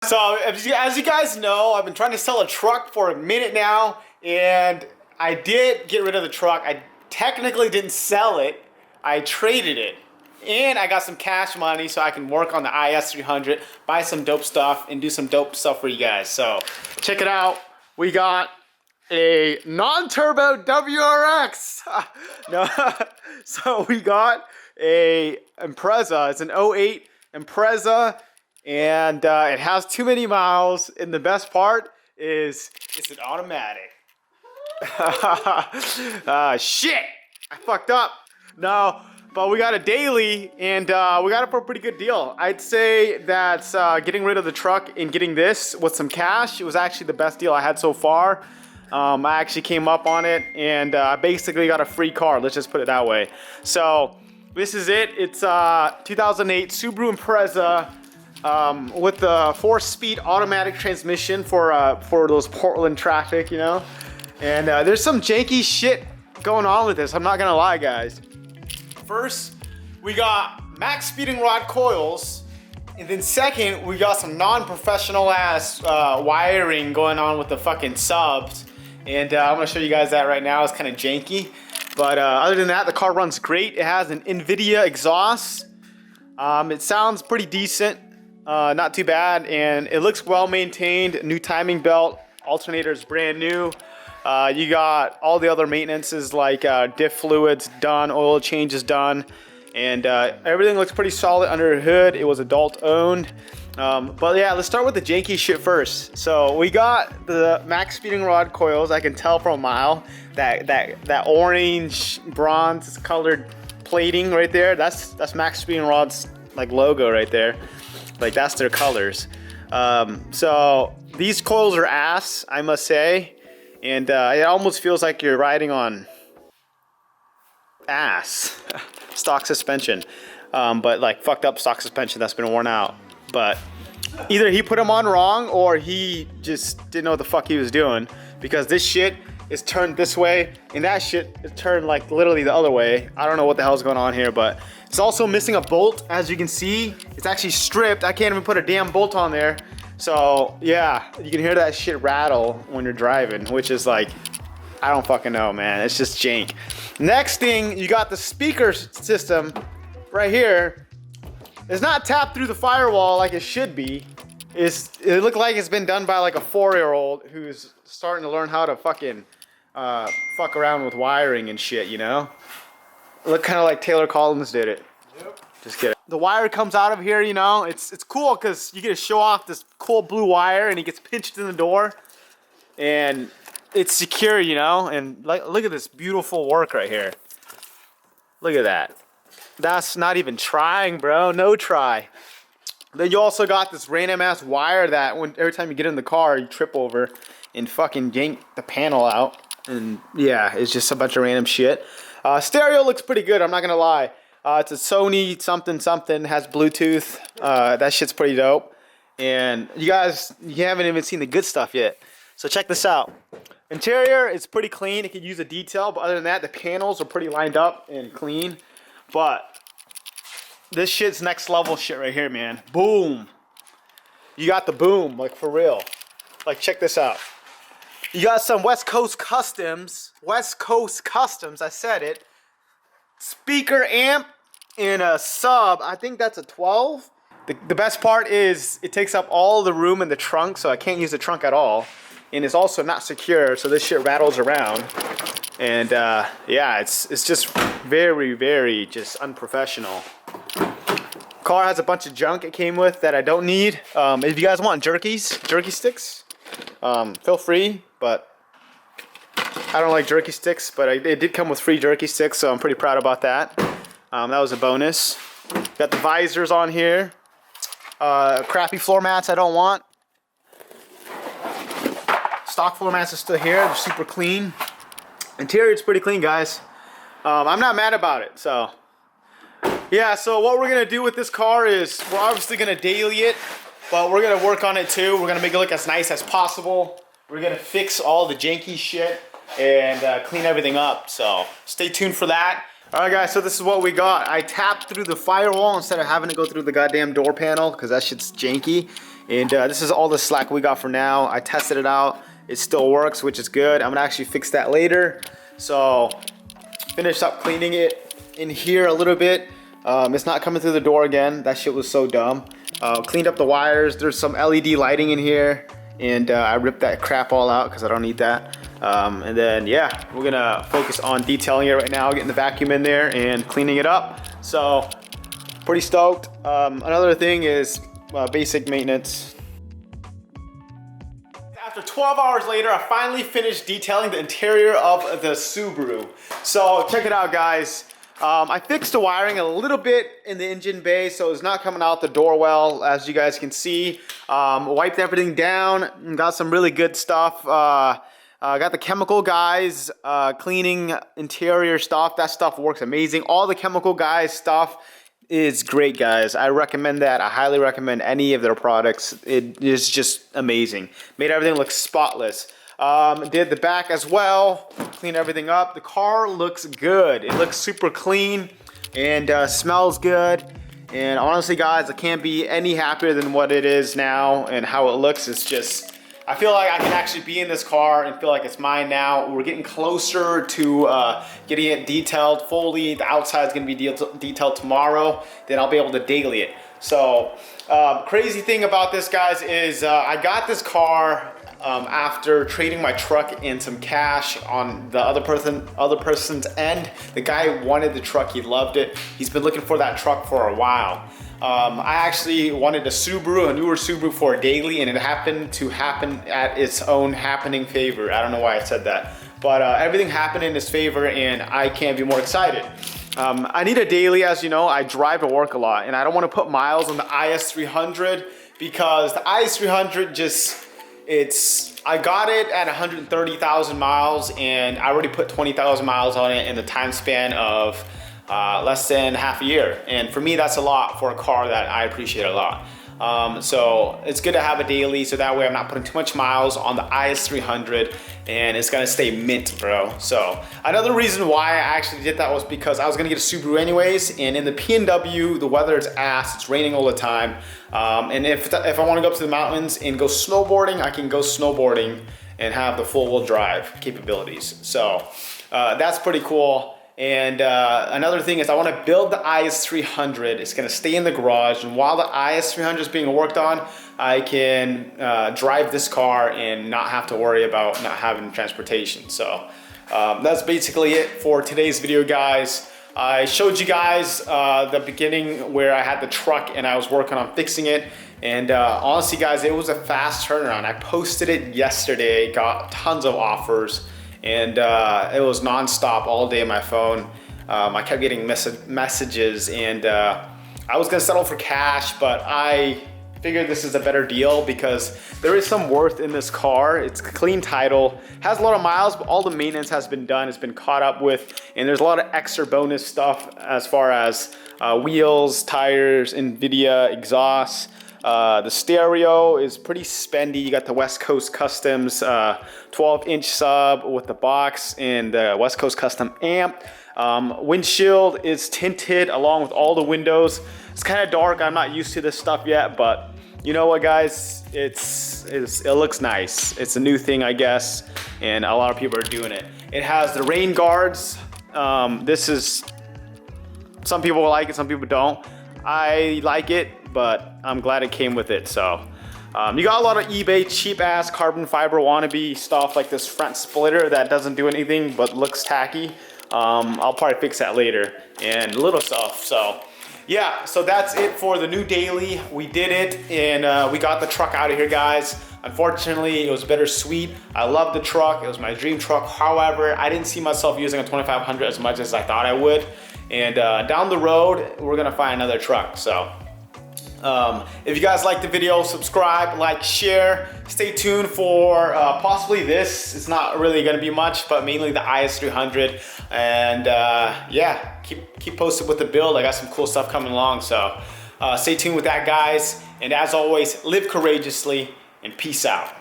So, as you guys know, I've been trying to sell a truck for a minute now, and I did get rid of the truck. I technically didn't sell it. I traded it. And I got some cash money so I can work on the IS300, buy some dope stuff, and do some dope stuff for you guys. So, check it out. We got a non-turbo WRX. No, so we got a Impreza. It's an '08 Impreza. And it has too many miles, and the best part is it's an automatic. Shit! I fucked up. No, but we got a daily, and we got it for a pretty good deal. I'd say that getting rid of the truck and getting this with some cash, it was actually the best deal I had so far. I actually came up on it, and I basically got a free car. Let's just put it that way. So this is it. It's 2008 Subaru Impreza. With the 4-speed automatic transmission for those Portland traffic, you know. And there's some janky shit going on with this. I'm not gonna lie, guys. First, we got max speeding rod coils, and then second, we got some non-professional ass wiring going on with the fucking subs. And I'm gonna show you guys that right now. It's kind of janky, but other than that, the car runs great. It has an NVIDIA exhaust. It sounds pretty decent. Not too bad, and it looks well maintained. New timing belt, alternator is brand new. You got all the other maintenances like diff fluids done, oil changes done, and everything looks pretty solid under the hood. It was adult owned. But yeah, let's start with the janky shit first. So we got the max speeding rod coils. I can tell from a mile that orange bronze colored plating right there. That's max speeding rod's like logo right there. Like, that's their colors. So these coils are ass, I must say. And it almost feels like you're riding on ass. Stock suspension. But like fucked up stock suspension that's been worn out. But either he put them on wrong or he just didn't know what the fuck he was doing. Because this shit is turned this way and that shit is turned like literally the other way. I don't know what the hell's going on here, but it's also missing a bolt. As you can see, it's actually stripped. I can't even put a damn bolt on there. So yeah, you can hear that shit rattle when you're driving, which is like, I don't fucking know, man. It's just jank. Next thing, you got the speaker system right here. It's not tapped through the firewall like it should be. It looked like it's been done by like a 4-year-old who's starting to learn how to fucking fuck around with wiring and shit, you know? Look kind of like Taylor Collins did it. Yep. Just kidding. The wire comes out of here, you know. It's cool because you get to show off this cool blue wire, and he gets pinched in the door, and it's secure, you know. And like, look at this beautiful work right here. Look at that. That's not even trying, bro. No try. Then you also got this random ass wire that every time you get in the car, you trip over and fucking yank the panel out. And yeah, it's just a bunch of random shit. Stereo looks pretty good, I'm not gonna lie. It's a Sony something, has Bluetooth. That shit's pretty dope. And you haven't even seen the good stuff yet. So check this out. Interior is pretty clean. It could use a detail, but other than that, the panels are pretty lined up and clean. But this shit's next level shit right here, man. Boom. You got the boom, like for real. Like, check this out. You got some West Coast Customs, I said it. Speaker amp in a sub, I think that's a 12. The best part is it takes up all the room in the trunk, so I can't use the trunk at all. And it's also not secure, so this shit rattles around. And yeah, it's just very, very just unprofessional. Car has a bunch of junk it came with that I don't need. If you guys want jerky sticks, feel free, but I don't like jerky sticks, but it did come with free jerky sticks, so I'm pretty proud about that. That was a bonus. Got the visors on here. Crappy floor mats I don't want. Stock floor mats are still here. They're super clean. Interior is pretty clean, guys. I'm not mad about it, so. Yeah, so what we're gonna do with this car is we're obviously gonna daily it, but we're gonna work on it too. We're gonna make it look as nice as possible. We're gonna fix all the janky shit and clean everything up. So stay tuned for that. All right, guys, so this is what we got. I tapped through the firewall instead of having to go through the goddamn door panel because that shit's janky. And this is all the slack we got for now. I tested it out. It still works, which is good. I'm gonna actually fix that later. So finished up cleaning it in here a little bit. It's not coming through the door again. That shit was so dumb. Cleaned up the wires. There's some LED lighting in here, and I ripped that crap all out because I don't need that. And then yeah, we're gonna focus on detailing it right now, getting the vacuum in there and cleaning it up. So pretty stoked. Another thing is basic maintenance. After 12 hours later, I finally finished detailing the interior of the Subaru. So check it out, guys. I fixed the wiring a little bit in the engine bay, so it's not coming out the door well, as you guys can see. Wiped everything down and got some really good stuff. Got the chemical guys cleaning interior stuff. That stuff works amazing. All the chemical guys stuff is great, guys. I recommend that. I highly recommend any of their products. It is just amazing. Made everything look spotless. Did the back as well. Cleaned everything up. The car looks good. It looks super clean and smells good. And honestly, guys, I can't be any happier than what it is now and how it looks. It's just, I feel like I can actually be in this car and feel like it's mine now. We're getting closer to getting it detailed fully. The outside is going to be detailed tomorrow. Then I'll be able to daily it. So crazy thing about this, guys, is I got this car after trading my truck and some cash on the other person's end. The guy wanted the truck. He loved it. He's been looking for that truck for a while. I actually wanted a Subaru, a newer Subaru for a daily, and it happened to happen at its own happening favor. I don't know why I said that, but everything happened in his favor, and I can't be more excited. I need a daily, as you know. I drive to work a lot, and I don't want to put miles on the IS300 because the IS300 just, I got it at 130,000 miles, and I already put 20,000 miles on it in the time span of less than half a year. And for me, that's a lot for a car that I appreciate a lot. So it's good to have a daily, so that way I'm not putting too much miles on the IS300 and it's gonna stay mint, bro. So another reason why I actually did that was because I was gonna get a Subaru anyways, and in the PNW, the weather is ass, it's raining all the time. And if I wanna go up to the mountains and go snowboarding, I can go snowboarding and have the full-wheel drive capabilities. So that's pretty cool. And another thing is I want to build the IS300. It's going to stay in the garage, and while the IS300 is being worked on, I can drive this car and not have to worry about not having transportation. So that's basically it for today's video, guys. I showed you guys the beginning where I had the truck and I was working on fixing it. And honestly, guys, it was a fast turnaround. I posted it yesterday, got tons of offers. And it was non-stop all day on my phone. I kept getting messages, and I was gonna settle for cash, but I figured this is a better deal because there is some worth in this car. It's a clean title, has a lot of miles, but all the maintenance has been done, it's been caught up with, and there's a lot of extra bonus stuff as far as wheels, tires, NVIDIA, exhaust. The stereo is pretty spendy. You got the West Coast Customs 12-inch sub with the box and the West Coast Custom amp. Windshield is tinted along with all the windows. It's kind of dark. I'm not used to this stuff yet, but you know what, guys? It looks nice. It's a new thing, I guess, and a lot of people are doing it. It has the rain guards. This is, some people like it, some people don't. I like it, but I'm glad it came with it. So you got a lot of eBay cheap ass carbon fiber wannabe stuff like this front splitter that doesn't do anything but looks tacky. I'll probably fix that later, and little stuff. So yeah, so that's it for the new daily. We did it, and we got the truck out of here, guys. Unfortunately, it was bittersweet. I love the truck. It was my dream truck. However, I didn't see myself using a 2500 as much as I thought I would. And down the road, we're gonna find another truck. So if you guys like the video, subscribe, like, share. Stay tuned for possibly this. It's not really gonna be much, but mainly the IS300. And yeah, keep posted with the build. I got some cool stuff coming along. So stay tuned with that, guys. And as always, live courageously and peace out.